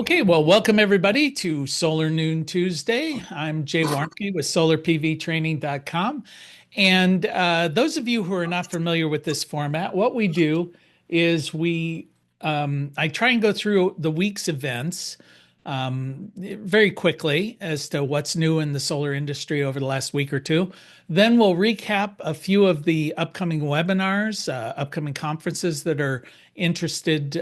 Okay, well, welcome everybody to Solar Noon Tuesday. I'm Jay Warmke with solarpvtraining.com. And those of you who are not familiar with this format, what we do is I try and go through the week's events very quickly as to what's new in the solar industry over the last week or two. Then we'll recap a few of the upcoming webinars, upcoming conferences that are interesting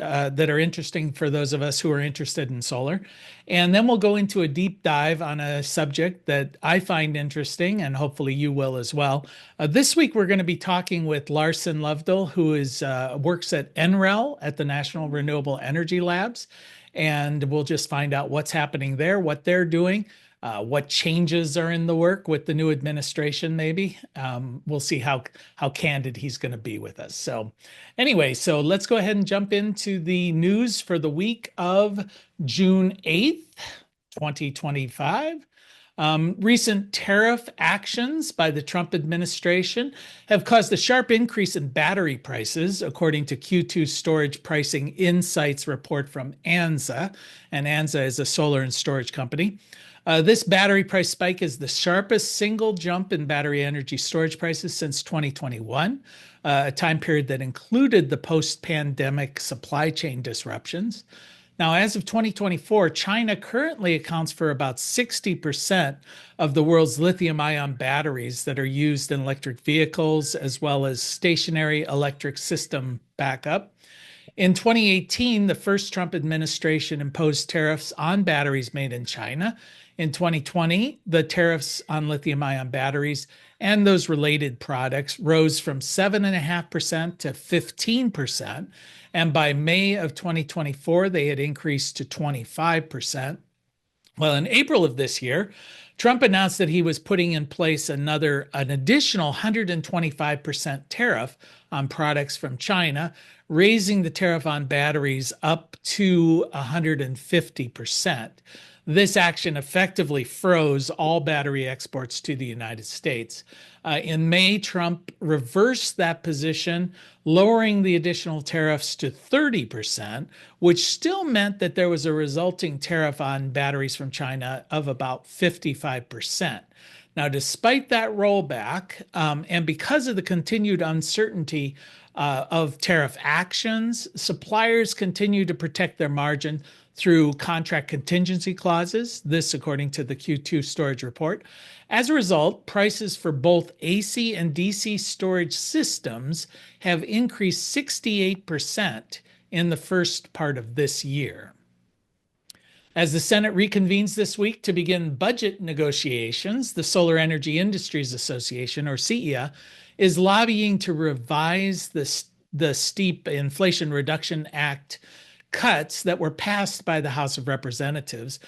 for those of us who are interested in solar. And then we'll go into a deep dive on a subject that I find interesting, and hopefully you will as well. This week, we're going to be talking with Larson Lovdal, who works at NREL at the National Renewable Energy Labs. And we'll just find out what's happening there, what they're doing, what changes are in the work with the new administration, maybe. We'll see how candid he's going to be with us. So anyway, so let's go ahead and jump into the news for the week of June 8th, 2025. Recent tariff actions by the Trump administration have caused a sharp increase in battery prices, according to Q2 Storage Pricing Insights report from ANSA. And ANSA is a solar and storage company. This battery price spike is the sharpest single jump in battery energy storage prices since 2021, a time period that included the post-pandemic supply chain disruptions. Now, as of 2024, China currently accounts for about 60% of the world's lithium-ion batteries that are used in electric vehicles, as well as stationary electric system backup. In 2018, the first Trump administration imposed tariffs on batteries made in China. In 2020, the tariffs on lithium-ion batteries and those related products rose from 7.5% to 15%. And by May of 2024, they had increased to 25%. Well, in April of this year, Trump announced that he was putting in place an additional 125% tariff on products from China, raising the tariff on batteries up to 150%. This action effectively froze all battery exports to the United States. In May, Trump reversed that position, lowering the additional tariffs to 30%, which still meant that there was a resulting tariff on batteries from China of about 55%. Now, despite that rollback, and because of the continued uncertainty of tariff actions, suppliers continue to protect their margin through contract contingency clauses, this according to the Q2 storage report. As a result, prices for both AC and DC storage systems have increased 68% in the first part of this year. As the Senate reconvenes this week to begin budget negotiations, the Solar Energy Industries Association, or CEA, is lobbying to revise the steep Inflation Reduction Act cuts that were passed by the House of Representatives.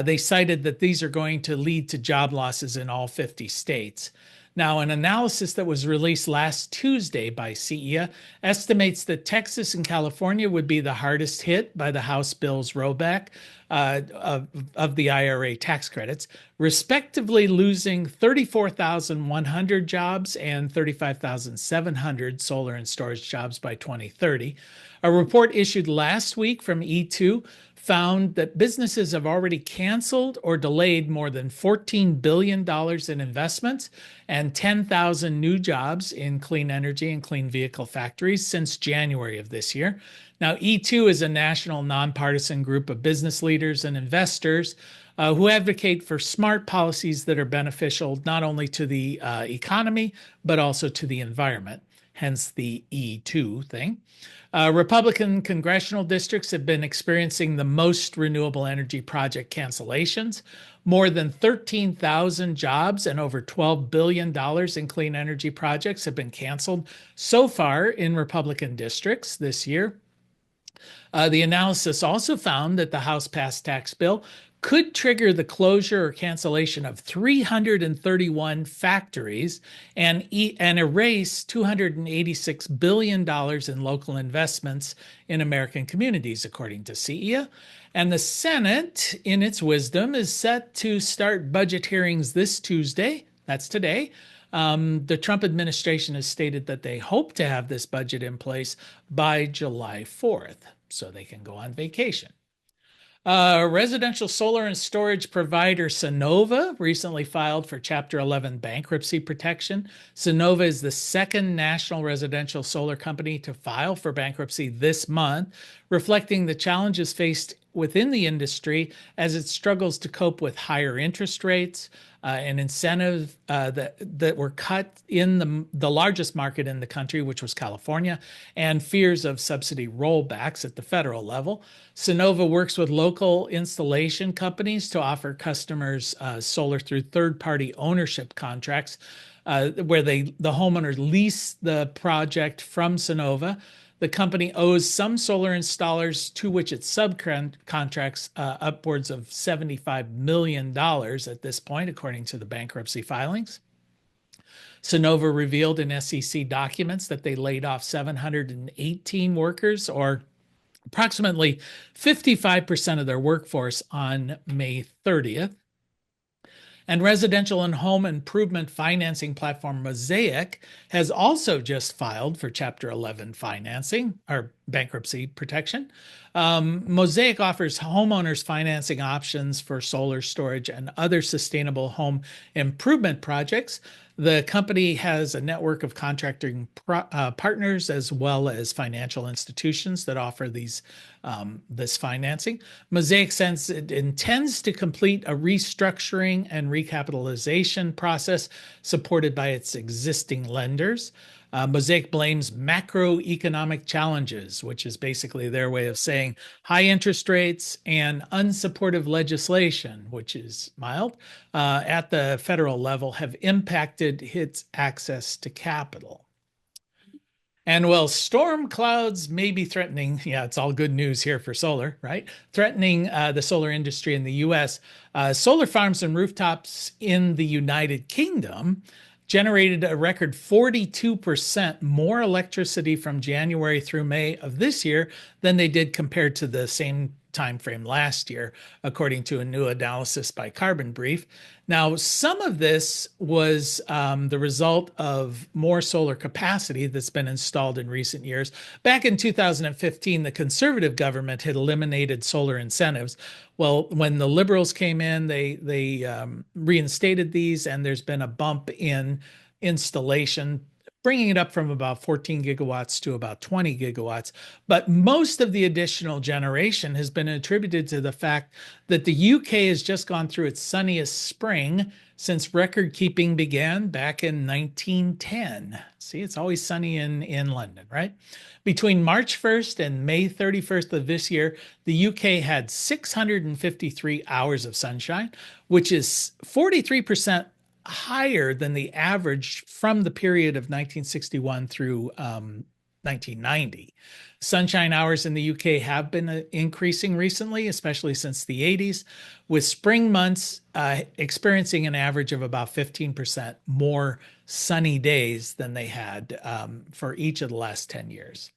They cited that these are going to lead to job losses in all 50 states. Now, an analysis that was released last Tuesday by CEA estimates that Texas and California would be the hardest hit by the House bill's rollback of the IRA tax credits, respectively losing 34,100 jobs and 35,700 solar and storage jobs by 2030. A report issued last week from E2 found that businesses have already canceled or delayed more than $14 billion in investments and 10,000 new jobs in clean energy and clean vehicle factories since January of this year. Now, E2 is a national nonpartisan group of business leaders and investors who advocate for smart policies that are beneficial not only to the economy, but also to the environment, hence the E2 thing. Republican congressional districts have been experiencing the most renewable energy project cancellations. More than 13,000 jobs and over $12 billion in clean energy projects have been canceled so far in Republican districts this year. The analysis also found that the House passed tax bill could trigger the closure or cancellation of 331 factories and erase $286 billion in local investments in American communities, according to CEA. And the Senate, in its wisdom, is set to start budget hearings this Tuesday. That's today. The Trump administration has stated that they hope to have this budget in place by July 4th, so they can go on vacation. Residential solar and storage provider Sunnova recently filed for Chapter 11 bankruptcy protection. Sunnova is the second national residential solar company to file for bankruptcy this month, reflecting the challenges faced within the industry as it struggles to cope with higher interest rates, and incentives that were cut in the largest market in the country, which was California, and fears of subsidy rollbacks at the federal level. Sunnova works with local installation companies to offer customers solar through third-party ownership contracts, where the homeowners lease the project from Sunnova. The company owes some solar installers to which it subcontracts upwards of $75 million at this point, according to the bankruptcy filings. Sunnova revealed in SEC documents that they laid off 718 workers, or approximately 55% of their workforce, on May 30th. And residential and home improvement financing platform Mosaic has also just filed for Chapter 11 financing or bankruptcy protection. Mosaic offers homeowners financing options for solar storage and other sustainable home improvement projects. The company has a network of contracting partners as well as financial institutions that offer this financing. Mosaic says it intends to complete a restructuring and recapitalization process supported by its existing lenders. Mosaic blames macroeconomic challenges, which is basically their way of saying high interest rates and unsupportive legislation, which is mild, at the federal level have impacted its access to capital. And well, storm clouds may be threatening. Yeah, it's all good news here for solar, right? Threatening the solar industry in the US. Solar farms and rooftops in the United Kingdom generated a record 42% more electricity from January through May of this year than they did compared to the same time frame last year, according to a new analysis by Carbon Brief. Now, some of this was the result of more solar capacity that's been installed in recent years. Back in 2015, the conservative government had eliminated solar incentives. Well, when the liberals came in, they reinstated these, and there's been a bump in installation, bringing it up from about 14 gigawatts to about 20 gigawatts. But most of the additional generation has been attributed to the fact that the UK has just gone through its sunniest spring since record keeping began back in 1910. See, it's always sunny in London, right? Between March 1st and May 31st of this year, the UK had 653 hours of sunshine, which is 43% higher than the average from the period of 1961 through 1990. Sunshine hours in the UK have been increasing recently, especially since the 80s, with spring months experiencing an average of about 15% more sunny days than they had for each of the last 10 years.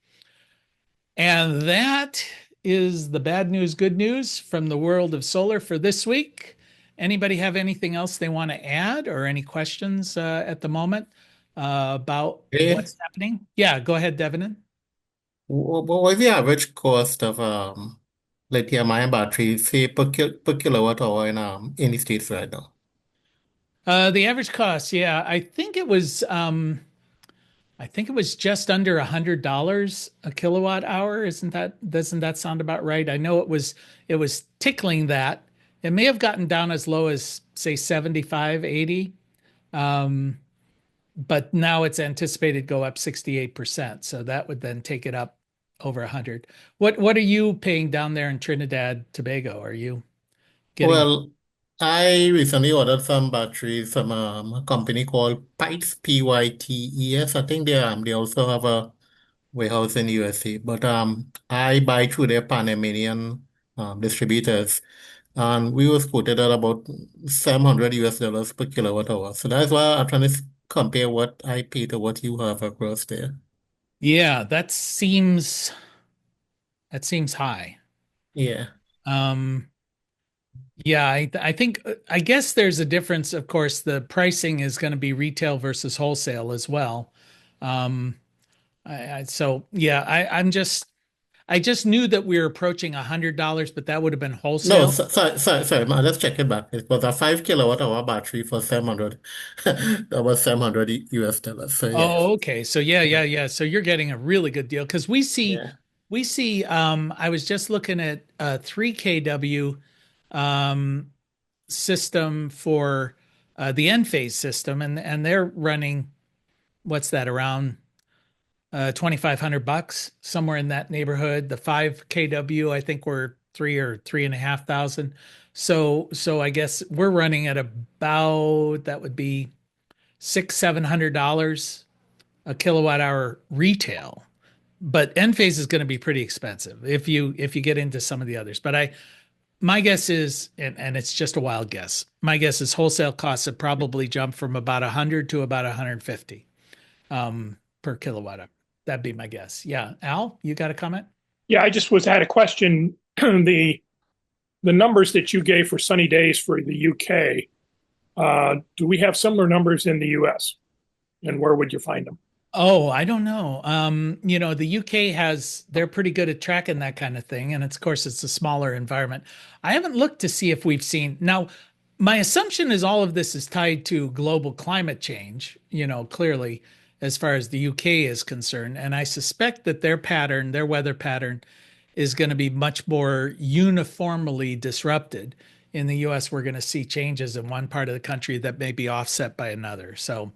And that is the bad news, good news from the world of solar for this week. Anybody have anything else they want to add, or any questions at the moment about Eh, what's happening? Yeah, go ahead, Devin. what was the average cost of lithium-ion batteries, say per kilowatt hour in the States right now? The average cost, yeah, I think it was just under $100 a kilowatt hour. Doesn't that sound about right? I know it was tickling that. It may have gotten down as low as say 75, 80. Um, but now it's anticipated to go up 68%. So that would then take it up over 100. What are you paying down there in Trinidad, Tobago? Are you getting? Well, I recently ordered some batteries from a company called Pytes, Pytes. I think they also have a warehouse in USA, but I buy through their Panamanian distributors, and we was quoted at about $700 per kilowatt hour. So that's why I'm trying to compare what I pay to what you have across there. Yeah, that seems high. Yeah. Um, yeah, I think I guess there's a difference. Of course, the pricing is going to be retail versus wholesale as well. Um, so yeah, I'm just I just knew that we were approaching $100, but that would have been No, wholesale. sorry, man, let's check it back. It was a 5 kilowatt hour battery for 700. That was 700 US dollars. So yes. Oh, okay. So yeah, yeah, yeah. So you're getting a really good deal because Yeah. we see I was just looking at a 3 kW um system for the end phase system and they're running what's that around 2,500 bucks somewhere in that neighborhood. The 5 kW I think we're three or three and a half thousand. So I guess we're running at about that would be $700 a kilowatt hour retail. But Enphase is going to be pretty expensive if you get into some of the others. But I my guess is, and it's just a wild guess. My guess is wholesale costs have probably jumped from about 100 to about 150 per kilowatt hour. That'd be my guess. Yeah, Al, you got a comment? Yeah, I just had a question. The numbers that you gave for sunny days for the UK, do we have similar numbers in the US? And where would you find them? Oh, I don't know. The UK they're pretty good at tracking that kind of thing. And of course, it's a smaller environment. I haven't looked to see if we've seen. Now, my assumption is all of this is tied to global climate change, clearly, as far as the UK is concerned. And I suspect that their weather pattern is going to be much more uniformly disrupted. In the US, we're going to see changes in one part of the country that may be offset by another. So,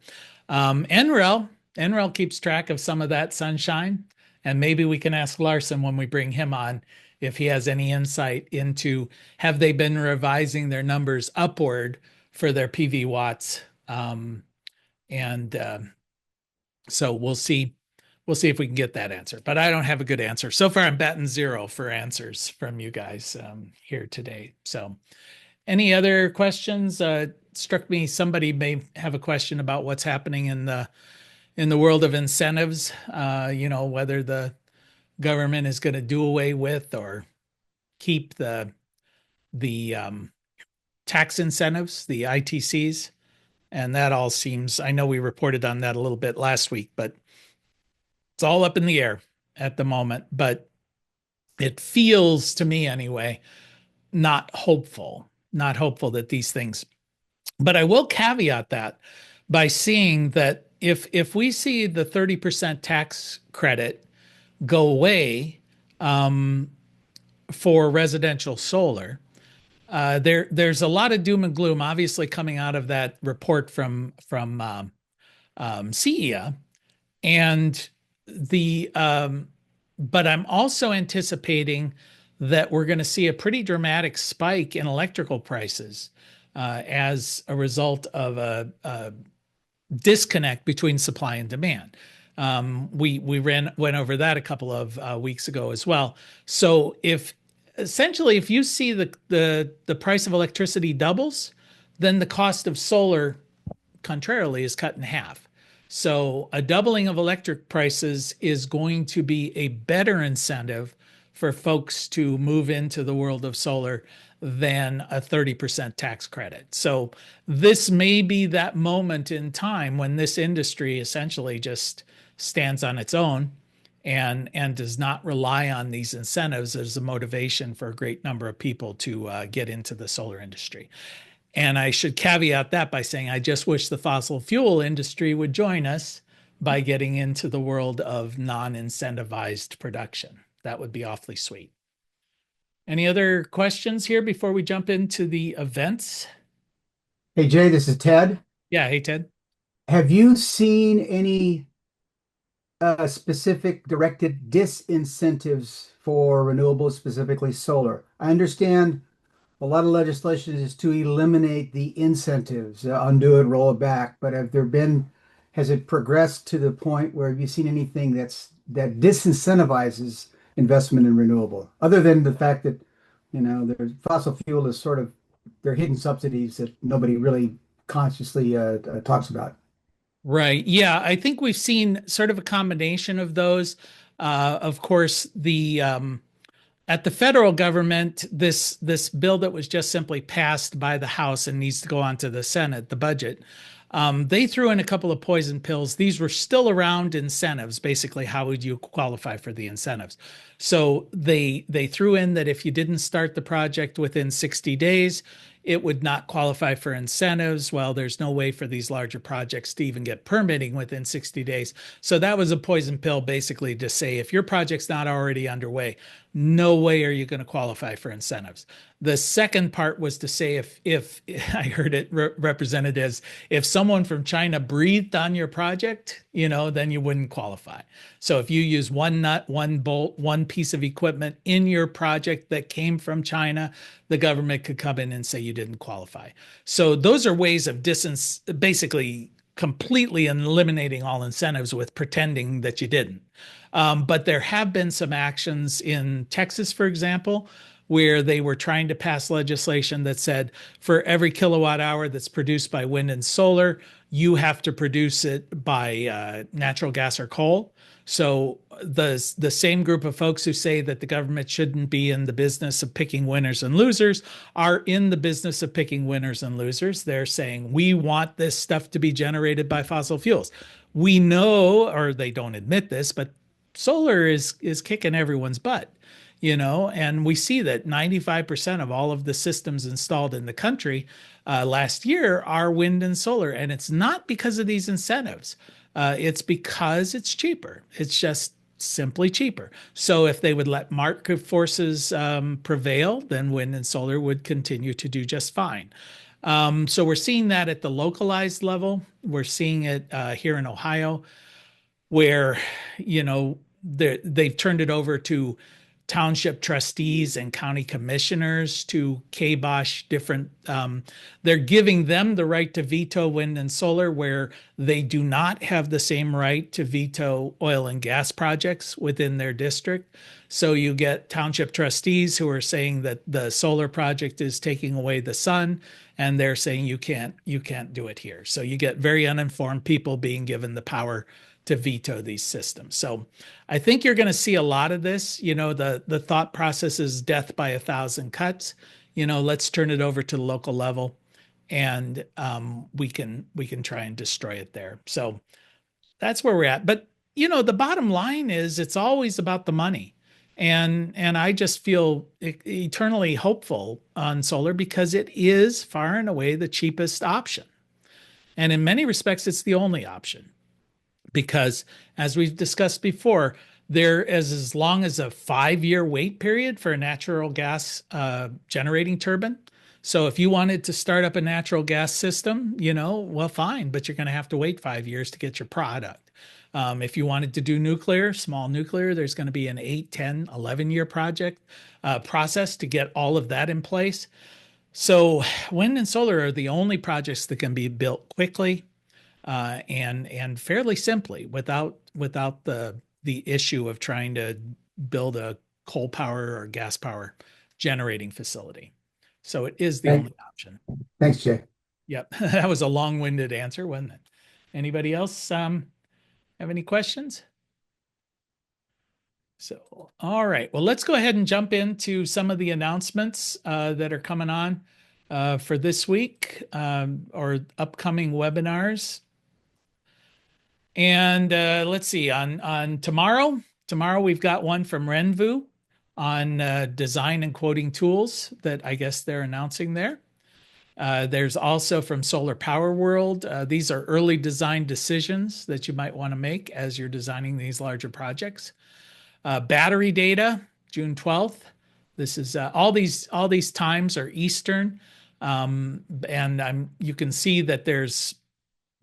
NREL keeps track of some of that sunshine, and maybe we can ask Larson when we bring him on if he has any insight into have they been revising their numbers upward for their PV watts. And so we'll see. We'll see if we can get that answer, but I don't have a good answer. So far, I'm batting zero for answers from you guys here today. So, any other questions? Struck me somebody may have a question about what's happening in the world of incentives. Whether the government is going to do away with or keep the tax incentives, the ITCs, and that all seems. I know we reported on that a little bit last week, but it's all up in the air at the moment. But it feels to me anyway, not hopeful that these things. But I will caveat that by seeing that if we see the 30% tax credit go away for residential solar, there's a lot of doom and gloom, obviously coming out of that report from CEA, and but I'm also anticipating that we're going to see a pretty dramatic spike in electrical prices as a result of a disconnect between supply and demand. We went over that a couple of weeks ago as well. So if you see the price of electricity doubles, then the cost of solar, contrarily, is cut in half. So a doubling of electric prices is going to be a better incentive for folks to move into the world of solar than a 30% tax credit. So this may be that moment in time when this industry essentially just stands on its own and does not rely on these incentives as a motivation for a great number of people to get into the solar industry. And I should caveat that by saying I just wish the fossil fuel industry would join us by getting into the world of non-incentivized production. That would be awfully sweet. Any other questions here before we jump into the events? Hey Jay, this is Ted. Yeah, hey Ted. Have you seen any specific directed disincentives for renewables, specifically solar? I understand a lot of legislation is to eliminate the incentives, undo it, roll it back. But has it progressed to the point where have you seen anything that disincentivizes investment in renewable, other than the fact that, there's fossil fuel is sort of, they're hidden subsidies that nobody really consciously talks about. Right. Yeah, I think we've seen sort of a combination of those. Of course, the at the federal government, this bill that was just simply passed by the House and needs to go on to the Senate, the budget, They threw in a couple of poison pills. These were still around incentives. Basically, how would you qualify for the incentives? So they threw in that if you didn't start the project within 60 days, it would not qualify for incentives. Well, there's no way for these larger projects to even get permitting within 60 days. So that was a poison pill, basically, to say if your project's not already underway, no way are you going to qualify for incentives. The second part was to say if I heard it represented as if someone from China breathed on your project, then you wouldn't qualify. So if you use one nut, one bolt, one piece of equipment in your project that came from China, the government could come in and say you didn't qualify. So those are ways of basically completely eliminating all incentives with pretending that you didn't. But there have been some actions in Texas, for example, where they were trying to pass legislation that said for every kilowatt hour that's produced by wind and solar, you have to produce it by natural gas or coal. So the same group of folks who say that the government shouldn't be in the business of picking winners and losers are in the business of picking winners and losers. They're saying we want this stuff to be generated by fossil fuels. We know, or they don't admit this, but solar is kicking everyone's butt, and we see that 95% of all of the systems installed in the country last year are wind and solar. And it's not because of these incentives. It's because it's cheaper. It's just simply cheaper. So if they would let market forces prevail, then wind and solar would continue to do just fine. So we're seeing that at the localized level. We're seeing it here in Ohio, where, they've turned it over to township trustees and county commissioners to kibosh different. They're giving them the right to veto wind and solar, where they do not have the same right to veto oil and gas projects within their district. So you get township trustees who are saying that the solar project is taking away the sun, and they're saying you can't do it here. So you get very uninformed people being given the power to veto these systems. So I think you're going to see a lot of this. The thought process is death by 1,000 cuts. Let's turn it over to the local level, and we can try and destroy it there. So that's where we're at. But the bottom line is it's always about the money. And I just feel eternally hopeful on solar because it is far and away the cheapest option. And in many respects, it's the only option. Because as we've discussed before, there is as long as a 5-year wait period for a natural gas generating turbine. So if you wanted to start up a natural gas system, well, fine, but you're going to have to wait 5 years to get your product. If you wanted to do nuclear, small nuclear, there's going to be an 8, 10, 11-year process to get all of that in place. So wind and solar are the only projects that can be built quickly, and fairly simply without the issue of trying to build a coal power or gas power generating facility. So it is the only option. Thanks, Jay. Yep. That was a long-winded answer, wasn't it? Anybody else have any questions? So, all right. Well, let's go ahead and jump into some of the announcements that are coming on for this week or upcoming webinars. And let's see, on tomorrow we've got one from Renvu on design and quoting tools that I guess they're announcing there. There's also from Solar Power World. These are early design decisions that you might want to make as you're designing these larger projects. Battery data, June 12th. This is all these times are Eastern. And you can see that there's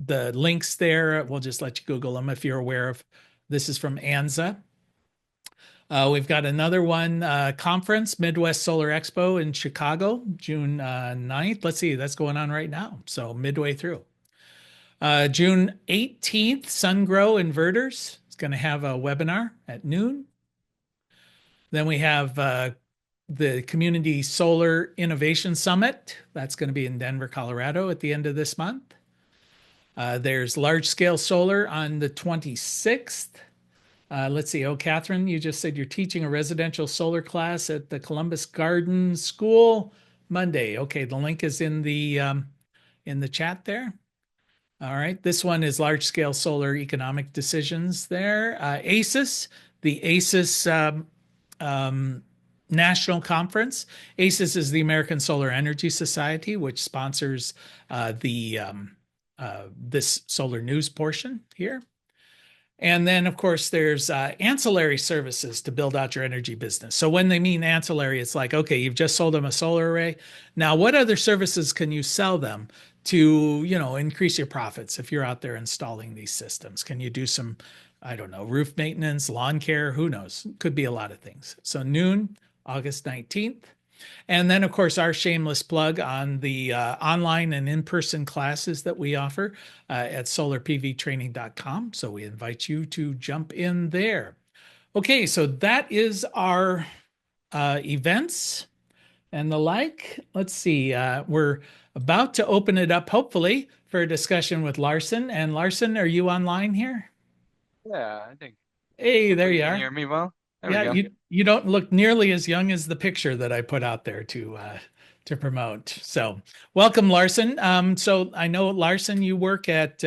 the links there. We'll just let you Google them if you're aware of. This is from ANZA. We've got another one, conference, Midwest Solar Expo in Chicago, June 9th. Let's see, that's going on right now. So midway through. June 18th, SunGrow Inverters is going to have a webinar at noon. Then we have the Community Solar Innovation Summit. That's going to be in Denver, Colorado at the end of this month. There's Large Scale Solar on the 26th. Let's see. Oh, Catherine, you just said you're teaching a residential solar class at the Columbus Garden School Monday. Okay, the link is in the chat there. All right. This one is large scale solar economic decisions there. ACES, the ACES National Conference. ACES is the American Solar Energy Society, which sponsors the this solar news portion here. And then, of course, there's ancillary services to build out your energy business. So when they mean ancillary, it's like, okay, you've just sold them a solar array. Now, what other services can you sell them to, increase your profits if you're out there installing these systems? Can you do some, I don't know, roof maintenance, lawn care? Who knows? Could be a lot of things. So noon, August 19th. And then, of course, our shameless plug on the online and in-person classes that we offer at solarpvtraining.com. So we invite you to jump in there. Okay, so that is our events and the like. Let's see. We're about to open it up, hopefully, for a discussion with Larson. And Larson, are you online here? Yeah, I think Hey, there hopefully you you can are. hear me well. There we Yeah, go. you don't look nearly as young as the picture that I put out there to promote. So welcome, Larson. So I know Larson, you work at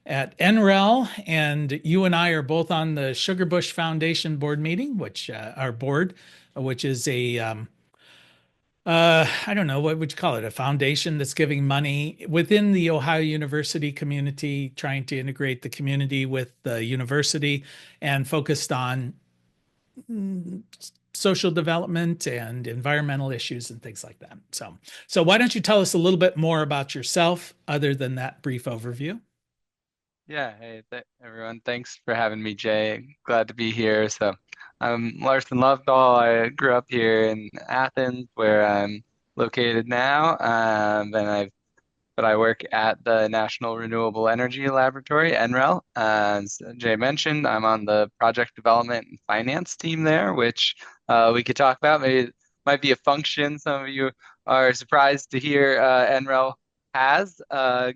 NREL, and you and I are both on the Sugarbush Foundation board meeting, which our board, which is a I don't know, what would you call it? A foundation that's giving money within the Ohio University community, trying to integrate the community with the university and focused on social development and environmental issues and things like that. So why don't you tell us a little bit more about yourself other than that brief overview? Yeah, hey th everyone, thanks for having me, Jay. Glad to be here. So I'm Larson Lovdal. I grew up here in Athens, where I'm located now, but I work at the National Renewable Energy Laboratory, NREL. As Jay mentioned, I'm on the project development and finance team there, which we could talk about. Maybe it might be a function some of you are surprised to hear NREL has,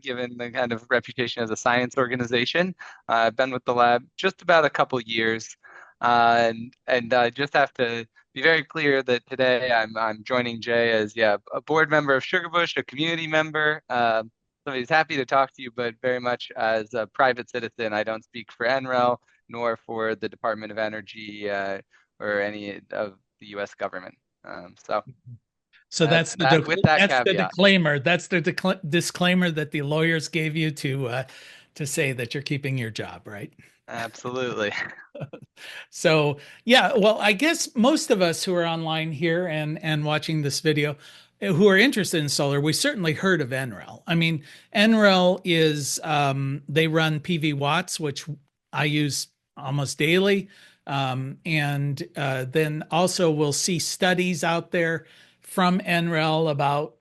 given the kind of reputation as a science organization. I've been with the lab just about a couple years, and I just have to be very clear that today I'm joining Jay as a board member of Sugarbush, a community member. Somebody who's happy to talk to you, but very much as a private citizen. I don't speak for NREL nor for the Department of Energy or any of the U.S. government. So With that that's the caveat. disclaimer. That's the disclaimer that the lawyers gave you to say that you're keeping your job, right? Absolutely. So yeah, well, I guess most of us who are online here and watching this video, who are interested in solar, we certainly heard of NREL. I mean, NREL is they run PV Watts, which I use almost daily, and then also we'll see studies out there from NREL about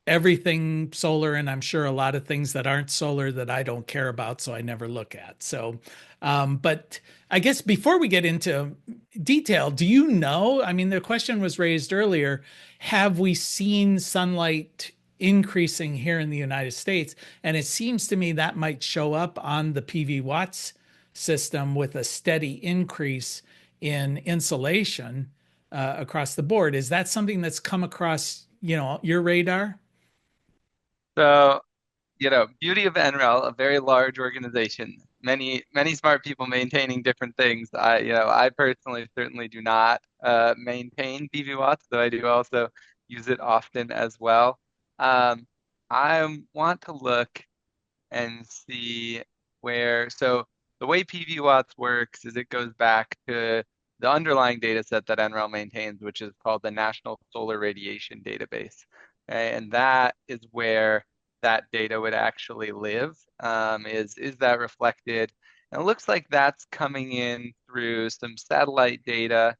everything solar, and I'm sure a lot of things that aren't solar that I don't care about, so I never look at. So, but I guess before we get into detail, do you know? I mean, the question was raised earlier, have we seen sunlight increasing here in the United States? And it seems to me that might show up on the PV Watts system with a steady increase in insolation across the board. Is that something that's come across, your radar? So, beauty of NREL, a very large organization, many smart people maintaining different things. I personally certainly do not maintain PV Watts, though I do also use it often as well. Um, I want to look and see so the way PV Watts works is it goes back to the underlying data set that NREL maintains, which is called the National Solar Radiation Database. And that is where that data would actually live. Is that reflected? And it looks like that's coming in through some satellite data,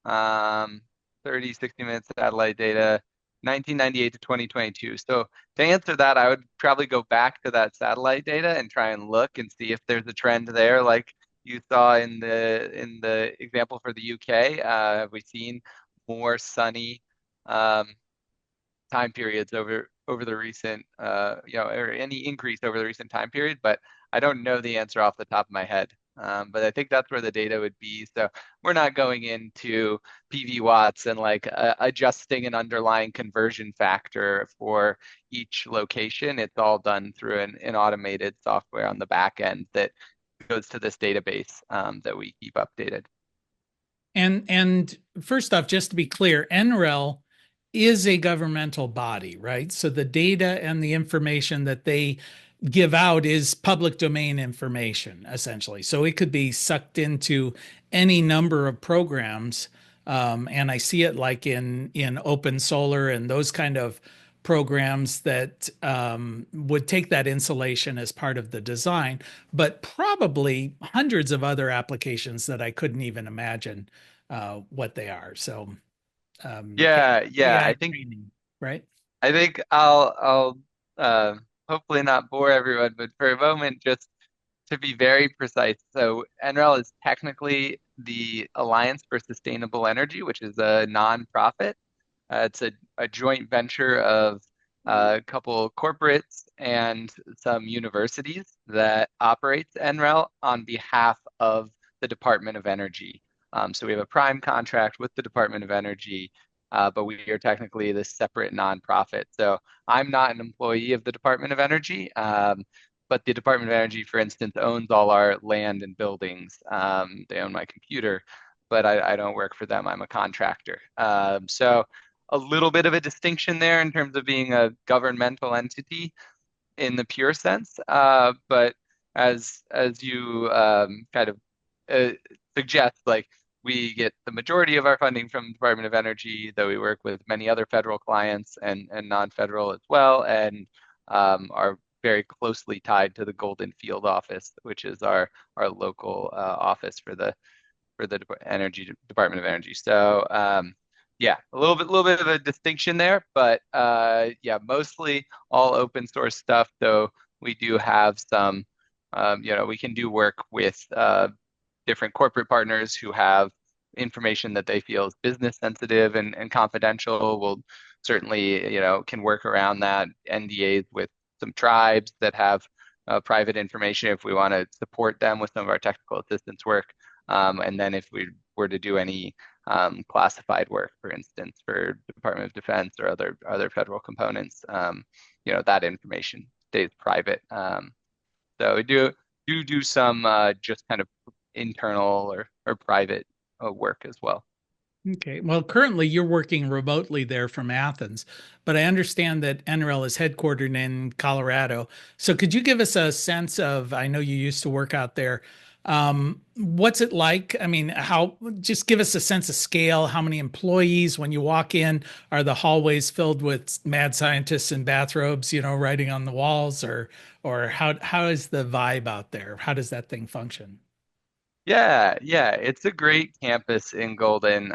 um, 30, 60-minute satellite data, 1998 to 2022. So to answer that, I would probably go back to that satellite data and try and look and see if there's a trend there, like you saw in the example for the UK. Have we seen more sunny time periods over the recent, or any increase over the recent time period? But I don't know the answer off the top of my head. But I think that's where the data would be. So we're not going into PV watts and like adjusting an underlying conversion factor for each location. It's all done through an automated software on the back end that goes to this database that we keep updated. And first off, just to be clear, NREL is a governmental body, right? So the data and the information that they give out is public domain information, essentially. So it could be sucked into any number of programs. And I see it like in open solar and those kind of programs that would take that insulation as part of the design, but probably hundreds of other applications that I couldn't even imagine what they are. So Yeah, AI training, right? I think I'll hopefully not bore everyone, but for a moment, just to be very precise. So NREL is technically the Alliance for Sustainable Energy, which is a nonprofit. It's a joint venture of a couple corporates and some universities that operates NREL on behalf of the Department of Energy. So we have a prime contract with the Department of Energy, but we are technically this separate nonprofit. So I'm not an employee of the Department of Energy, but the Department of Energy, for instance, owns all our land and buildings. They own my computer, but I don't work for them. I'm a contractor. So a little bit of a distinction there in terms of being a governmental entity in the pure sense. But as you kind of uh, suggest, like we get the majority of our funding from the Department of Energy, though we work with many other federal clients and non-federal as well, and are very closely tied to the Golden Field office, which is our local office for the Department of Energy. So yeah, a little bit of a distinction there, but yeah, mostly all open source stuff. Though we do have some, we can do work with different corporate partners who have information that they feel is business sensitive and confidential. We'll certainly, can work around that. NDAs with some tribes that have private information if we want to support them with some of our technical assistance work. And then if we were to do any classified work, for instance, for Department of Defense or other federal components, that information stays private. So we do some just kind of internal or private work as well. Okay. Well, currently you're working remotely there from Athens, but I understand that NREL is headquartered in Colorado. So could you give us a sense of, I know you used to work out there. What's it like? I mean, just give us a sense of scale. How many employees when you walk in? Are the hallways filled with mad scientists in bathrobes, writing on the walls, or how is the vibe out there? How does that thing function? Yeah, it's a great campus in Golden.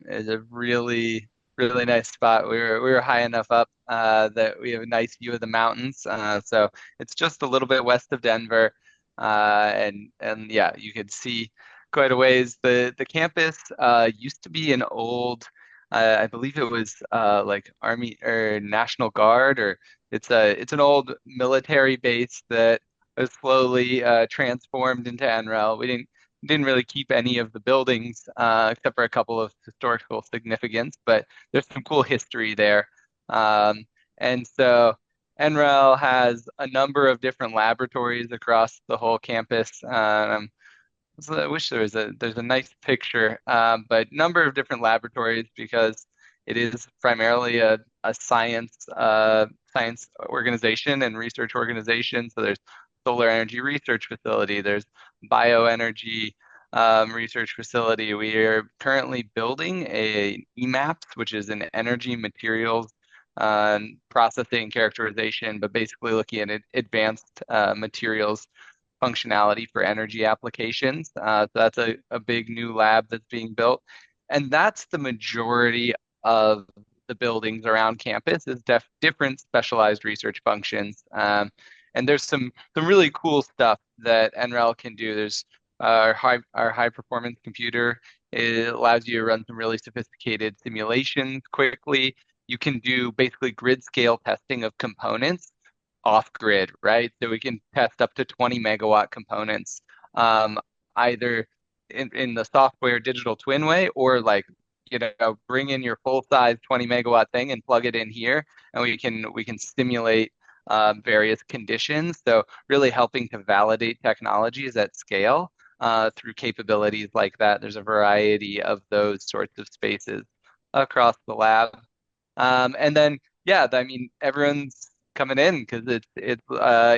It's a really nice spot. We were high enough up that we have a nice view of the mountains. So it's just a little bit west of Denver, and yeah, you could see quite a ways. The campus used to be an old, I believe it was like Army or National Guard, or it's an old military base that was slowly transformed into NREL. We didn't really keep any of the buildings except for a couple of historical significance, but there's some cool history there. And so NREL has a number of different laboratories across the whole campus. So I wish there's a nice picture, but number of different laboratories because it is primarily a science organization and research organization. So there's solar energy research facility, there's bioenergy research facility. We are currently building a EMAPS, which is an energy materials processing characterization, but basically looking at advanced materials functionality for energy applications. So that's a big new lab that's being built. And that's the majority of the buildings around campus is different specialized research functions. And there's some really cool stuff that NREL can do. There's our high performance computer. It allows you to run some really sophisticated simulations quickly. You can do basically grid scale testing of components off grid, right? So we can test up to 20 megawatt components um, either in the software digital twin way, or like, bring in your full size 20 megawatt thing and plug it in here, and we can simulate various conditions. So really helping to validate technologies at scale through capabilities like that. There's a variety of those sorts of spaces across the lab. And then, yeah, I mean, everyone's coming in because it's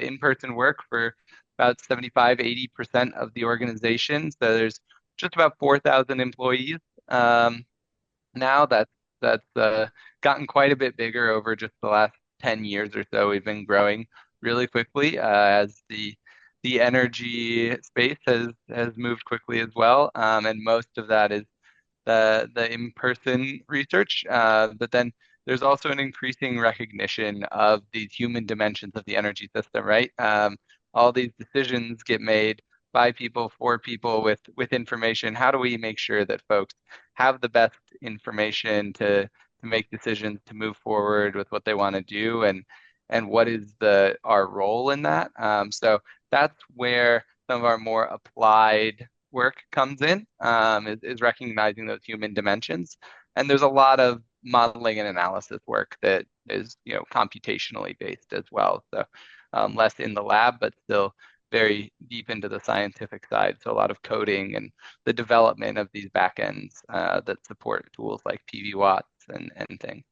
in-person work for about 75–80% of the organization. So there's just about 4,000 employees now. That's gotten quite a bit bigger over just the last 10 years or so. We've been growing really quickly as the energy space has moved quickly as well. And most of that is the in-person research. But then there's also an increasing recognition of these human dimensions of the energy system, right? All these decisions get made by people, for people, with information. How do we make sure that folks have the best information to make decisions to move forward with what they want to do, and what is our role in that? So that's where some of our more applied work comes in, is recognizing those human dimensions. And there's a lot of modeling and analysis work that is, computationally based as well. So less in the lab, but still very deep into the scientific side. So a lot of coding and the development of these backends that support tools like PV watts and things.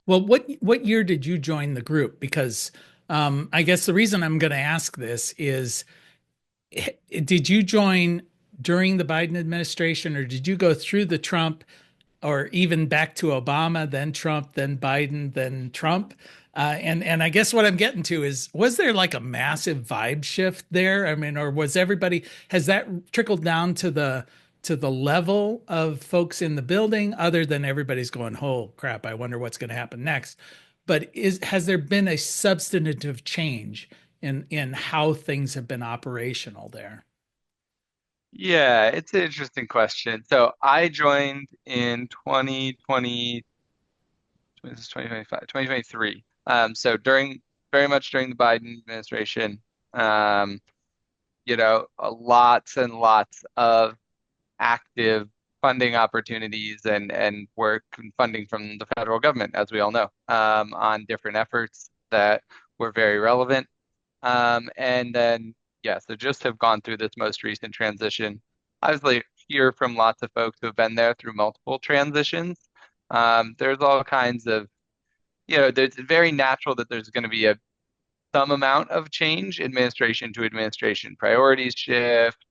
Well, what year did you join the group? Because I guess the reason I'm going to ask this is, did you join during the Biden administration, or did you go through the Trump, or even back to Obama, then Trump, then Biden, then Trump? And I guess what I'm getting to is, was there like a massive vibe shift there? I mean, or has that trickled down to the level of folks in the building, other than everybody's going, oh crap, I wonder what's going to happen next? But has there been a substantive change in how things have been operational there? Yeah, it's an interesting question. So I joined in 2020, this is 2025, 2023. So very much during the Biden administration, um, lots and lots of active funding opportunities and work and funding from the federal government, as we all know, on different efforts that were very relevant. And then, yeah, so just have gone through this most recent transition. Obviously, hear from lots of folks who have been there through multiple transitions. There's all kinds of, there's very natural that there's going to be some amount of change, administration to administration, priorities shift,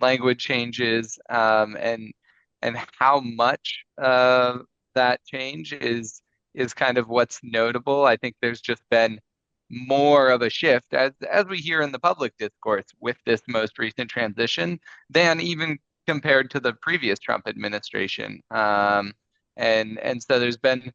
language changes, and how much that change is kind of what's notable. I think there's just been more of a shift, as we hear in the public discourse with this most recent transition, than even compared to the previous Trump administration. And so there's been,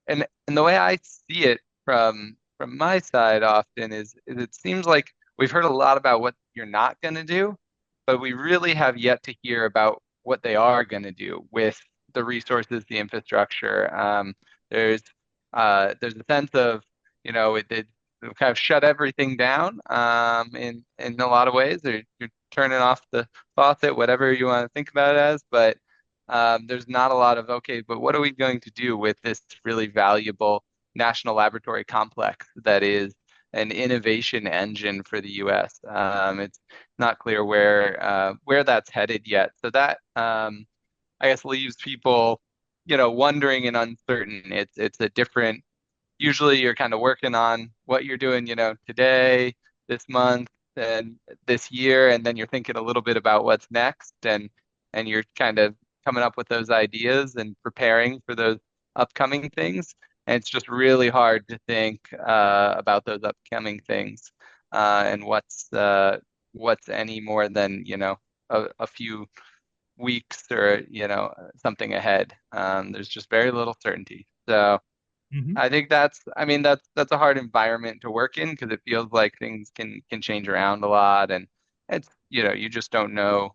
and the way I see it from my side often is it seems like we've heard a lot about what you're not going to do, but we really have yet to hear about what they are going to do with the resources, the infrastructure. There's there's a sense of, it kind of shut everything down in a lot of ways. You're turning off the faucet, whatever you want to think about it as, but there's not a lot of, okay, but what are we going to do with this really valuable national laboratory complex that is an innovation engine for the U.S. It's not clear where that's headed yet. So that I guess leaves people, wondering and uncertain. It's a different. Usually, you're kind of working on what you're doing, today, this month, and this year, and then you're thinking a little bit about what's next, and you're kind of coming up with those ideas and preparing for those upcoming things. And it's just really hard to think about those upcoming things and what's any more than, a few weeks or, something ahead. There's just very little certainty. So Mhm. I think that's a hard environment to work in, because it feels like things can change around a lot, and it's, you just don't know.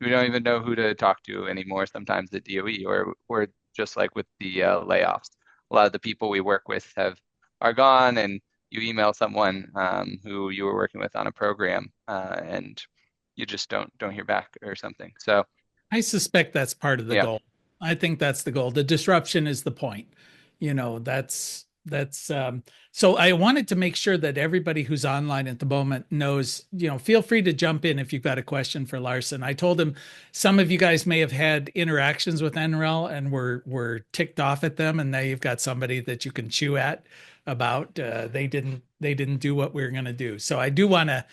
We don't even know who to talk to anymore sometimes at DOE, or just like with the layoffs. A lot of the people we work with are gone, and you email someone who you were working with on a program, and you just don't hear back or something. So I suspect that's part of the yeah. goal. I think that's the goal. The disruption is the point. That's so I wanted to make sure that everybody who's online at the moment knows, feel free to jump in if you've got a question for Larson. I told him some of you guys may have had interactions with NREL and were ticked off at them, and now you've got somebody that you can chew at about they didn't do what we were going to do. So I do want to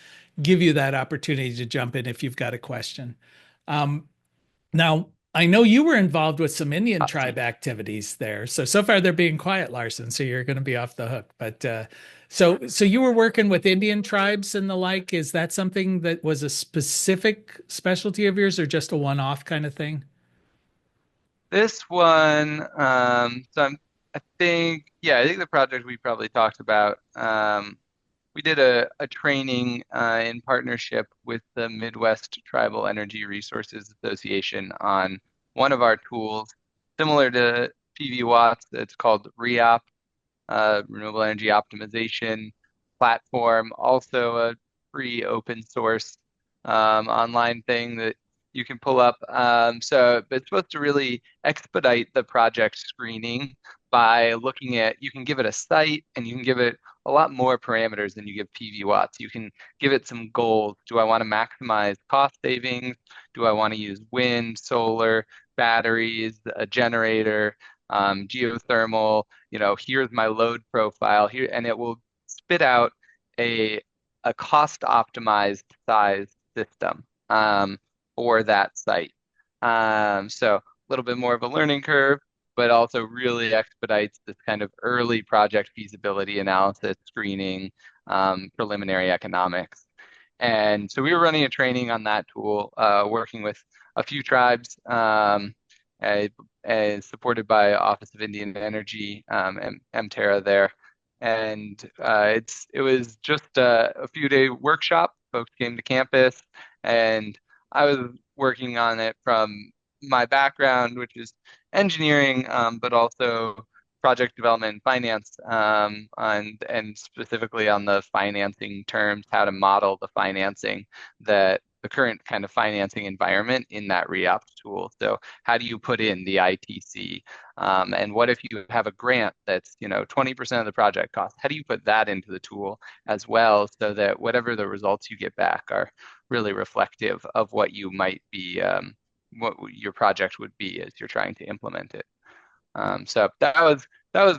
give you that opportunity to jump in if you've got a question. Um, Now, I know you were involved with some Indian Awesome. tribe activities there. So far they're being quiet, Larson, so you're going to be off the hook. But so you were working with Indian tribes and the like. Is that something that was a specific specialty of yours or just a one-off kind of thing? This one, I think the project we probably talked about, we did a training in partnership with the Midwest Tribal Energy Resources Association on one of our tools, similar to PV Watts. It's called REOP, Renewable Energy Optimization Platform, also a free open source online thing that you can pull up. But it's supposed to really expedite the project screening by looking at, you can give it a site and you can give it a lot more parameters than you give PV watts. You can give it some goals. Do I want to maximize cost savings? Do I want to use wind, solar, batteries, a generator, geothermal? Here's my load profile here, and it will spit out a cost optimized size system for that site. So a little bit more of a learning curve, but also really expedites this kind of early project feasibility analysis, screening, preliminary economics. And so we were running a training on that tool, working with a few tribes, supported by Office of Indian Energy, MTerra there. And it was just a few-day workshop. Folks came to campus, and I was working on it from my background, which is engineering, but also project development and finance, and specifically on the financing terms, how to model the financing, that the current kind of financing environment in that REOP tool. So how do you put in the ITC? And what if you have a grant that's 20% of the project cost? How do you put that into the tool as well, so that whatever the results you get back are really reflective of what you might be, what your project would be as you're trying to implement it. So that was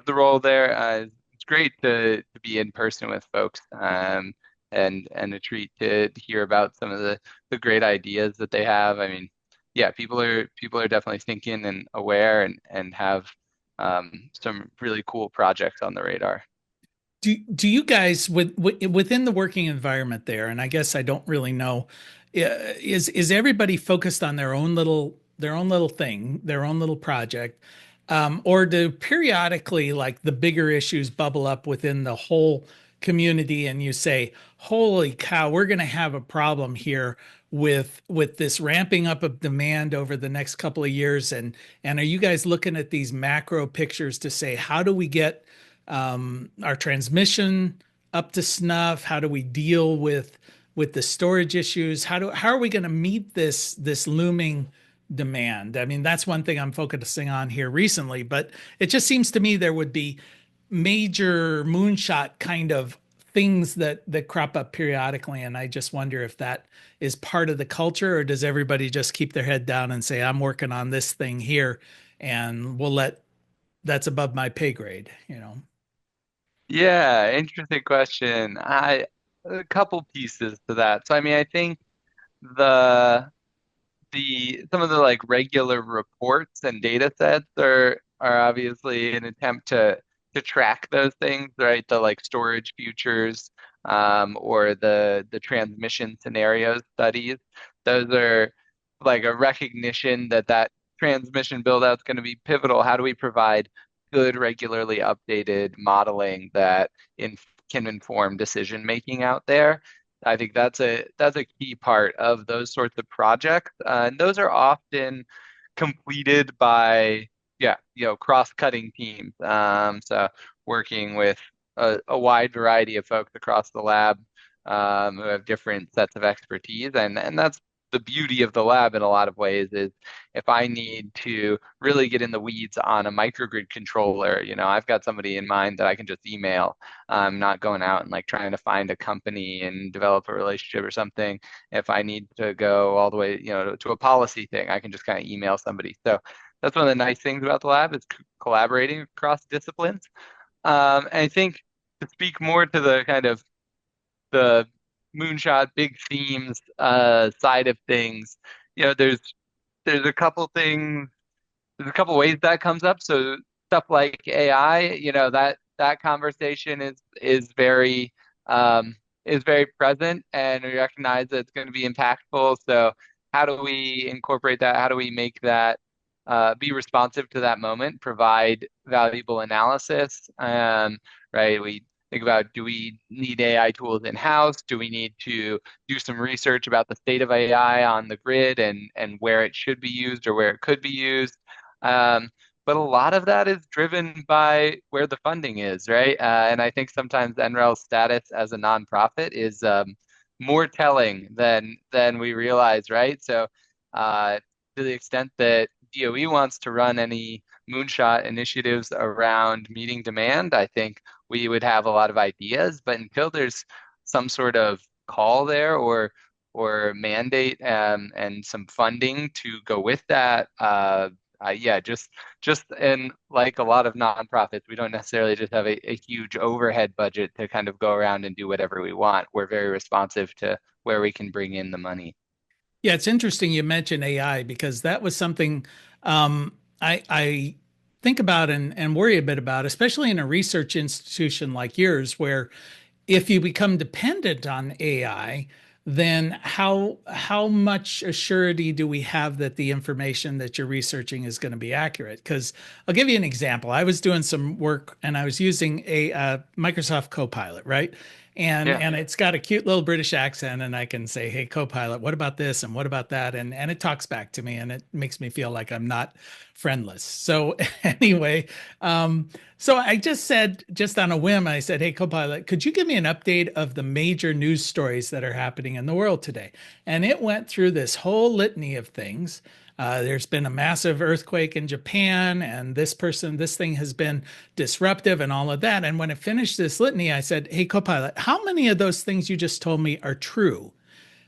the role there. It's great to be in person with folks, and a treat to hear about some of the great ideas that they have. I mean, yeah, people are definitely thinking and aware, and have some really cool projects on the radar. Do you guys within the working environment there, and I guess I don't really know, is everybody focused on their own little thing, their own little project, or do periodically like the bigger issues bubble up within the whole community, and you say, "Holy cow, we're going to have a problem here with this ramping up of demand over the next couple of years," and are you guys looking at these macro pictures to say, how do we get our transmission up to snuff? How do we deal with the storage issues? How are we going to meet this looming demand? I mean, that's one thing I'm focusing on here recently, but it just seems to me there would be major moonshot kind of things that crop up periodically, and I just wonder if that is part of the culture, or does everybody just keep their head down and say, I'm working on this thing here, and that's above my pay grade. Yeah, interesting question. A couple pieces to that. So I mean, I think the some of the like regular reports and data sets are obviously an attempt to track those things, right? The like storage futures, or the transmission scenario studies. Those are like a recognition that transmission build out is going to be pivotal. How do we provide good, regularly updated modeling that can inform decision making out there? I think that's a key part of those sorts of projects, and those are often completed by, yeah, cross-cutting teams. So working with a wide variety of folks across the lab, who have different sets of expertise, and that's the beauty of the lab in a lot of ways is if I need to really get in the weeds on a microgrid controller, I've got somebody in mind that I can just email. I'm not going out and like trying to find a company and develop a relationship or something. If I need to go all the way, to a policy thing, I can just kind of email somebody. So that's one of the nice things about the lab is collaborating across disciplines. And I think to speak more to the kind of the moonshot big themes side of things, there's a couple things, there's a couple ways that comes up. So stuff like AI, that conversation is very present, and we recognize that it's going to be impactful. So how do we incorporate that? How do we make that be responsive to that moment, provide valuable analysis? Right? We think about, do we need AI tools in-house? Do we need to do some research about the state of AI on the grid and where it should be used or where it could be used? But a lot of that is driven by where the funding is, right? And I think sometimes NREL's status as a nonprofit is more telling than we realize, right? So to the extent that DOE wants to run any moonshot initiatives around meeting demand, I think we would have a lot of ideas. But until there's some sort of call there or mandate and some funding to go with that, yeah, just in like a lot of nonprofits, we don't necessarily just have a huge overhead budget to kind of go around and do whatever we want. We're very responsive to where we can bring in the money. Yeah, it's interesting you mentioned AI because that was something I think about and worry a bit about, especially in a research institution like yours, where if you become dependent on AI, then how much assurity do we have that the information that you're researching is going to be accurate? Because I'll give you an example. I was doing some work and I was using a Microsoft Copilot, right? Yeah. And it's got a cute little British accent, and I can say, "Hey, Copilot, what about this and what about that?" And it talks back to me, and it makes me feel like I'm not friendless. So anyway, so I just said, just on a whim, I said, "Hey, Copilot, could you give me an update of the major news stories that are happening in the world today?" And it went through this whole litany of things. There's been a massive earthquake in Japan, and this thing has been disruptive and all of that. And when it finished this litany, I said, "Hey, Copilot, how many of those things you just told me are true?"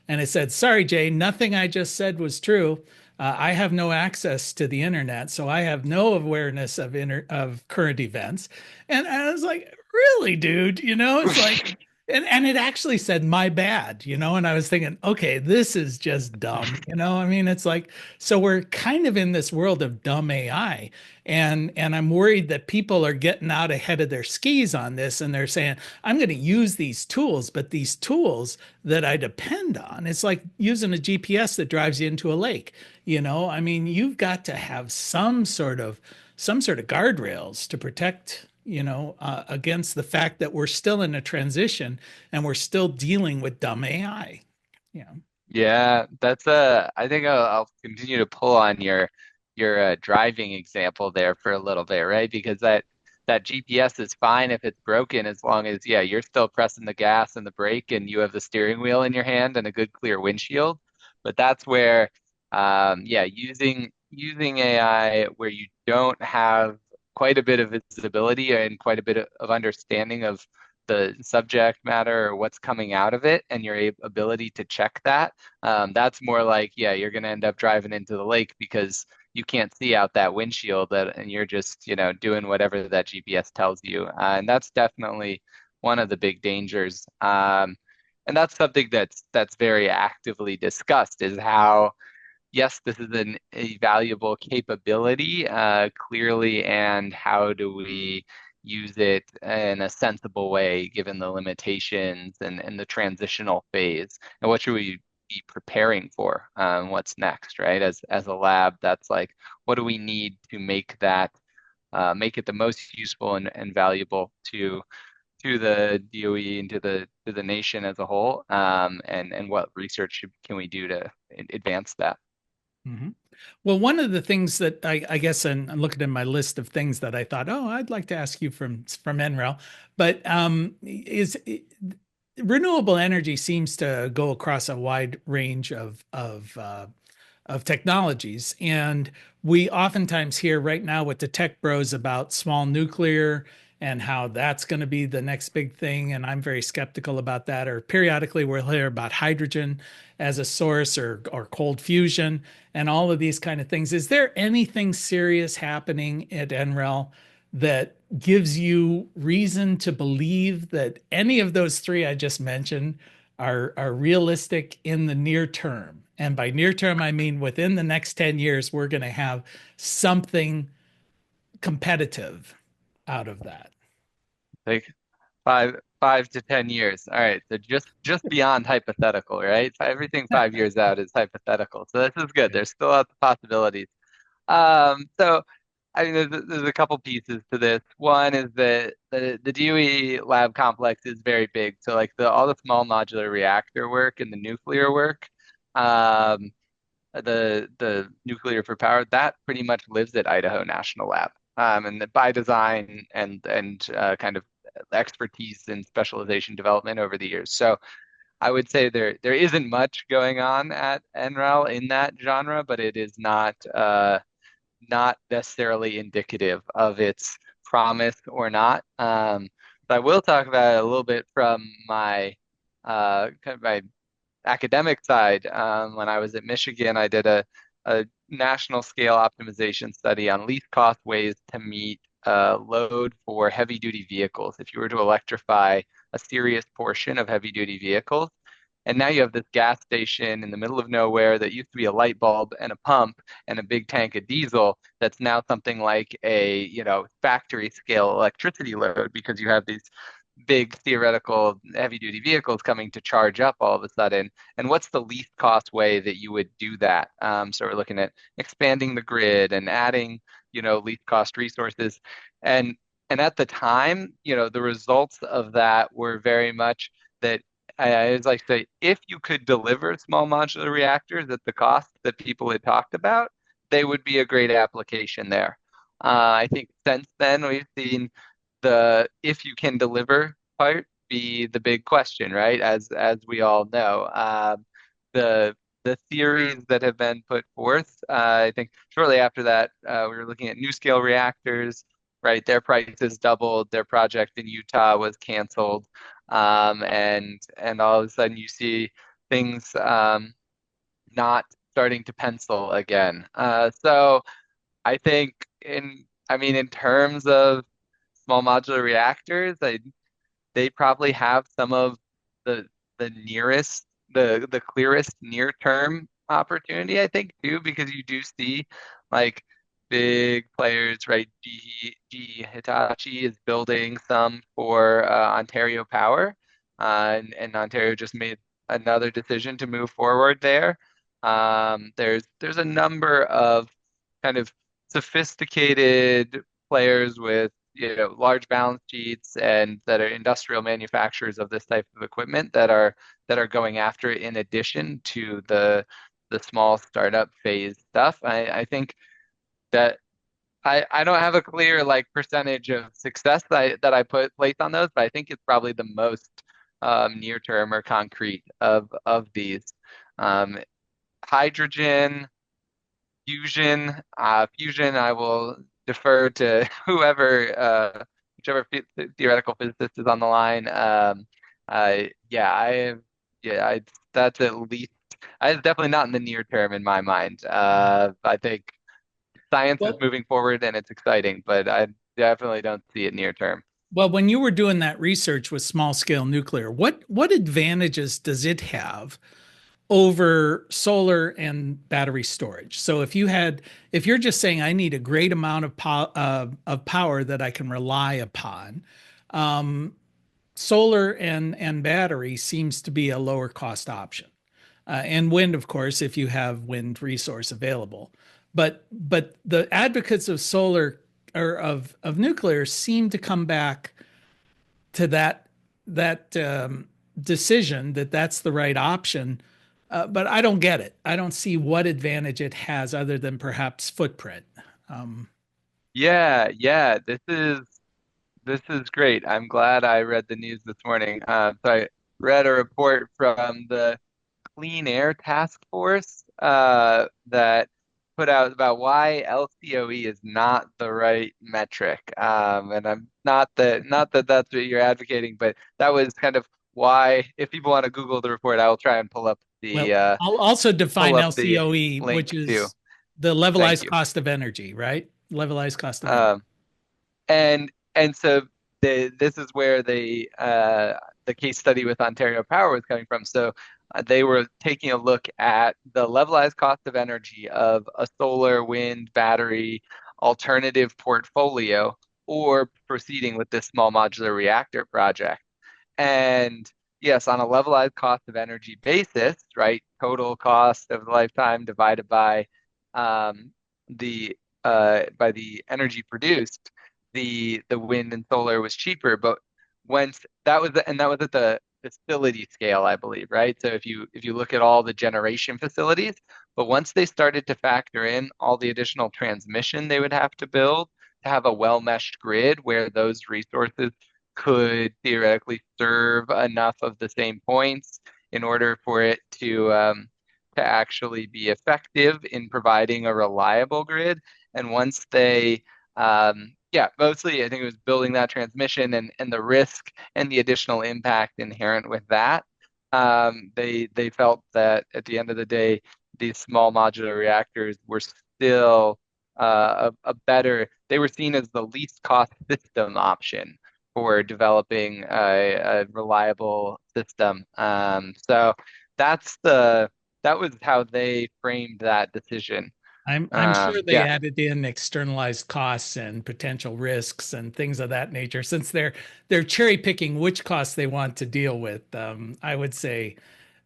And it said, "Sorry, Jay, nothing I just said was true. I have no access to the internet, so I have no awareness of current events." And I was like, "Really, dude?" It's like, and it actually said, "My bad," and I was thinking, okay, this is just dumb. I mean, it's like, so we're kind of in this world of dumb AI. And I'm worried that people are getting out ahead of their skis on this, and they're saying, "I'm going to use these tools, but these tools that I depend on, it's like using a GPS that drives you into a lake." I mean, you've got to have some sort of guardrails to protect, against the fact that we're still in a transition and we're still dealing with dumb AI. Yeah. Yeah, I think I'll continue to pull on your driving example there for a little bit, right? Because that GPS is fine if it's broken as long as, yeah, you're still pressing the gas and the brake and you have the steering wheel in your hand and a good clear windshield. But that's where, yeah, using AI where you don't have quite a bit of visibility and quite a bit of understanding of the subject matter or what's coming out of it and your ability to check that, that's more like, yeah, you're going to end up driving into the lake because you can't see out that windshield and you're just, doing whatever that GPS tells you. And that's definitely one of the big dangers. And that's something that's very actively discussed is how, yes, this is a valuable capability, clearly, and how do we use it in a sensible way given the limitations and the transitional phase, and what should we be preparing for, what's next, right? As a lab, that's like, what do we need to make it the most useful and valuable to the DOE and to the nation as a whole, and what research can we do to advance that? Mhm. Well, one of the things that I guess, and I'm looking at my list of things that I thought, oh, I'd like to ask you from NREL, but is renewable energy seems to go across a wide range of technologies. And we oftentimes hear right now with the tech bros about small nuclear and how that's going to be the next big thing. And I'm very skeptical about that. Or periodically we'll hear about hydrogen as a source or cold fusion and all of these kind of things. Is there anything serious happening at NREL that gives you reason to believe that any of those three I just mentioned are realistic in the near term? And by near term, I mean within the next 10 years, we're going to have something competitive out of that. Like 5 to 10 years. All right. So just beyond hypothetical, right? Everything 5 years out is hypothetical. So this is good. There's still lots of possibilities. So I mean, there's a couple pieces to this. One is that the DOE lab complex is very big. So like all the small modular reactor work and the nuclear work, um, the nuclear for power, that pretty much lives at Idaho National Lab. And by design and kind of expertise and specialization development over the years. So I would say there isn't much going on at NREL in that genre, but it is not necessarily indicative of its promise or not. But I will talk about it a little bit from my kind of my academic side. When I was at Michigan, I did a national scale optimization study on least cost ways to meet load for heavy duty vehicles. If you were to electrify a serious portion of heavy duty vehicles, and now you have this gas station in the middle of nowhere that used to be a light bulb and a pump and a big tank of diesel that's now something like a, factory scale electricity load because you have these big theoretical heavy duty vehicles coming to charge up all of a sudden. And what's the least cost way that you would do that? So we're looking at expanding the grid and adding, least cost resources. And at the time, the results of that were very much that I was like, say, if you could deliver small modular reactors at the cost that people had talked about, they would be a great application there. I think since then we've seen the if you can deliver part be the big question, right? As we all know, the theories that have been put forth, I think shortly after that, we were looking at new scale reactors, right? Their prices doubled. Their project in Utah was canceled, and all of a sudden you see things not starting to pencil again. So I think in terms of small modular reactors, they probably have some of the the clearest near term opportunity, I think, too, because you do see like big players, right? GE Hitachi is building some for Ontario Power, and Ontario just made another decision to move forward there. There's a number of kind of sophisticated players with large balance sheets and that are industrial manufacturers of this type of equipment that are going after it in addition to the small startup phase stuff. I think that I don't have a clear like percentage of success that I put place on those, but I think it's probably the most near term or concrete of these. Um, Hydrogen, fusion, I will defer to whichever theoretical physicist is on the line. That's at least, it's definitely not in the near term in my mind. I think science is Well, moving forward and it's exciting, but I definitely don't see it near term. well, when you were doing that research with small scale nuclear, what advantages does it have over solar and battery storage? So if you're just saying I need a great amount of power that I can rely upon, um, solar and battery seems to be a lower cost option. And wind, of course, if you have wind resource available. But the advocates of solar or of nuclear seem to come back to that decision that that's the right option. But I don't get it. I don't see what advantage it has other than perhaps footprint. Um, Yeah, this is great. I'm glad I read the news this morning. read a report from the Clean Air Task Force that put out about why LCOE is not the right metric. And I'm not that that's what you're advocating, but that was kind of why. If people want to Google the report, I will try and Well, I'll also pull define up the LCOE, which link too. is the Thank levelized you. cost of energy, right? Levelized cost of energy. Um, and so this is where the case study with Ontario Power was coming from. So they were taking a look at the levelized cost of energy of a solar, wind, battery alternative portfolio, or proceeding with this small modular reactor project. And yes, on a levelized cost of energy basis, right, total cost of the lifetime divided um, the by the energy produced, the wind and solar was cheaper. But once that was and that was at the facility scale, I believe, right? So if you look at all the generation facilities, but once they started to factor in all the additional transmission they would have to build to have a well-meshed grid where those resources could theoretically serve enough of the same points in order for it to actually be effective in providing a reliable grid. And once yeah, mostly I think it was building that transmission and the risk and the additional impact inherent with that. They felt that at the end of the day, these small modular reactors were still a better. They were seen as the least cost system option for developing a reliable system. So that's that was how they framed that decision. I'm sure they Yeah, added in externalized costs and potential risks and things of that nature, since they're cherry picking which costs they want to deal with. I would say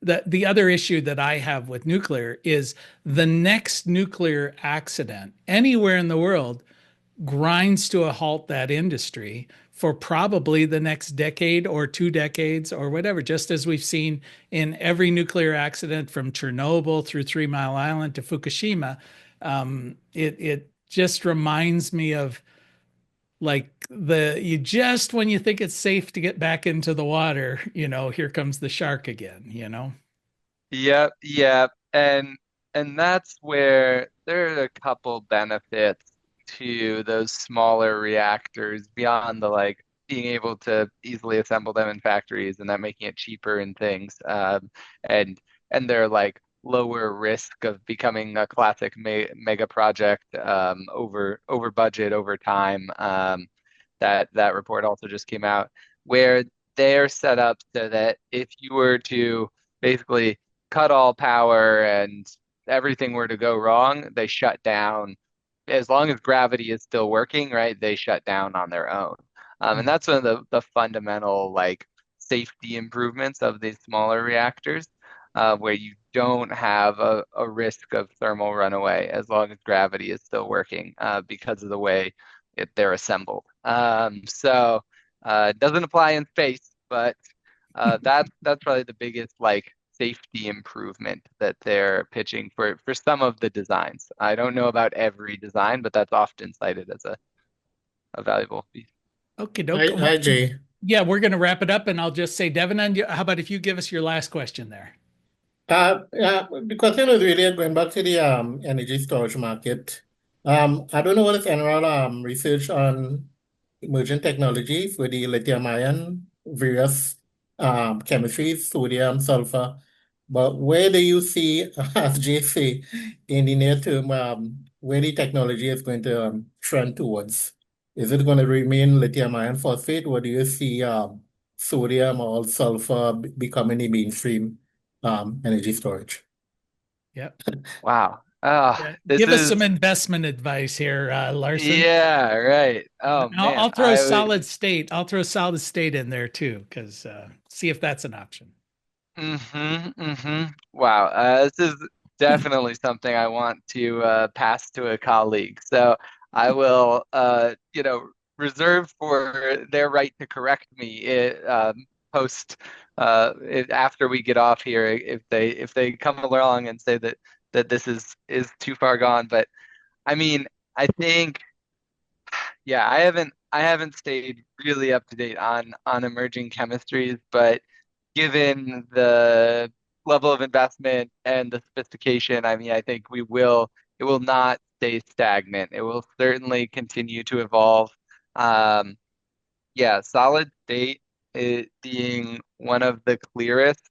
that the other issue that I have with nuclear is the next nuclear accident anywhere in the world grinds to a halt that industry for probably the next decade or 2 decades or whatever, just as we've seen in every nuclear accident from Chernobyl through 3 Mile Island to Fukushima. It just reminds me of like the you just when you think it's safe to get back into the water, here comes the shark again. yep. And that's where there are a couple benefits to those smaller reactors beyond the like being able to easily assemble them in factories and that making it cheaper and things. And and they're like lower risk of becoming a classic mega project over budget over time. That report also just came out where they're set up so that if you were to basically cut all power and everything were to go wrong, they shut down. As long as gravity is still working, right, they shut down on their own. And that's one of the fundamental like safety improvements of these smaller reactors, where you don't have a risk of thermal runaway as long as gravity is still working, because of the way they're assembled. It doesn't apply in space, but that's probably the biggest like safety improvement that they're pitching for some of the designs. I don't know about every design, but that's often cited as a valuable piece. Okay, Hi, doke. hi, Jay. Yeah, we're going to wrap it up, and I'll just say, Devin, and how about if you give us your last question there? The question is really going back to the energy storage market. I don't know what is NREL research on emerging technologies with the lithium ion, various chemistries, sodium, sulfur. But where do you see, as Jay say, in the near term, where the technology is going to trend towards? Is it going to remain lithium ion phosphate, or do you see sodium or sulfur becoming the mainstream energy storage? Yep. Wow. Yeah. This Give us is some investment advice here, Larson. yeah, right. And Oh I'll, man, I'll throw solid state. I'll throw solid state in there too, because see if that's an option. Wow. This is definitely something I want to pass to a colleague. So I will, reserve for their right to correct me post after we get off here if they come along and say that this is too far gone. But I mean, I think yeah, I haven't stayed really up to date on emerging chemistries, but given the level of investment and the sophistication, I mean, I think it will not stay stagnant. It will certainly continue to evolve. Um, yeah, solid state being one of the clearest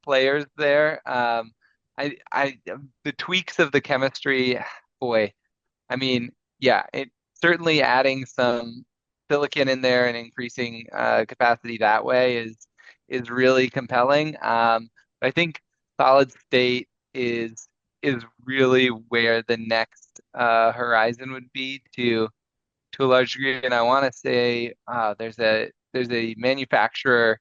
players there. I the tweaks of the chemistry, boy. I mean, yeah, it certainly adding some silicon in there and increasing capacity that way is really compelling. But I think solid state is really where the next horizon would be to a large degree. And I want to say there's a manufacturer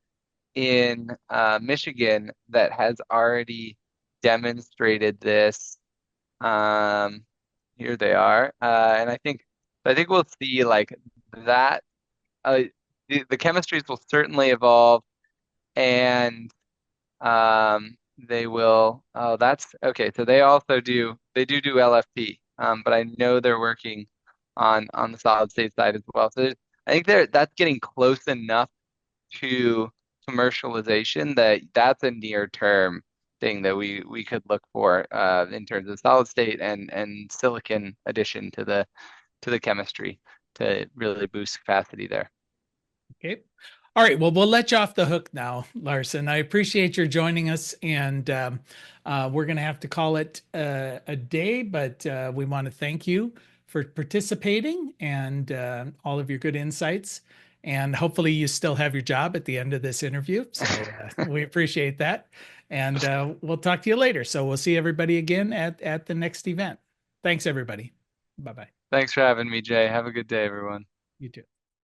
in Michigan that has already demonstrated this. Um, Here they are, and I think we'll see like that. The chemistries will certainly evolve, and they will. Oh, that's okay. So they do LFP, but I know they're working on the solid state side as well. So I think that's getting close enough to commercialization that that's a near term thing that we could look for in terms of solid state and silicon addition to the chemistry to really boost capacity there. Okay. All right. Well, we'll let you off the hook now, Larson. I appreciate your joining us, and we're going to have to call it a day, but we want to thank you for participating and all of your good insights. And hopefully, you still have your job at the end of this interview. So we appreciate that. And we'll talk to you later. So we'll see everybody again at the next event. Thanks, everybody. Bye bye. Thanks for having me, Jay. Have a good day, everyone. You too.